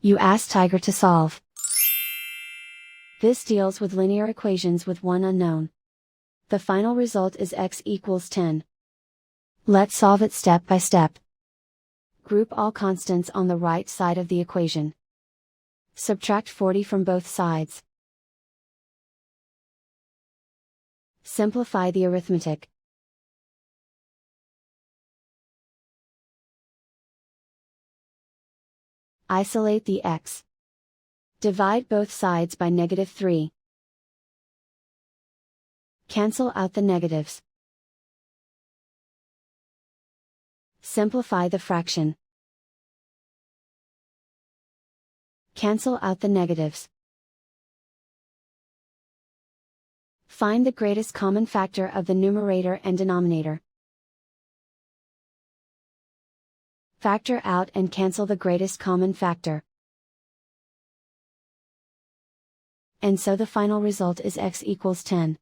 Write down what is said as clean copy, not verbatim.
You ask Tiger to solve. This deals with linear equations with one unknown. The final result is x equals 10. Let's solve it step by step. Group all constants on the right side of the equation. Subtract 40 from both sides. Simplify the arithmetic. Isolate the x. Divide both sides by -3. Cancel out the negatives. Simplify the fraction. Cancel out the negatives. Find the greatest common factor of the numerator and denominator. Factor out and cancel the greatest common factor. And so the final result is x equals 10.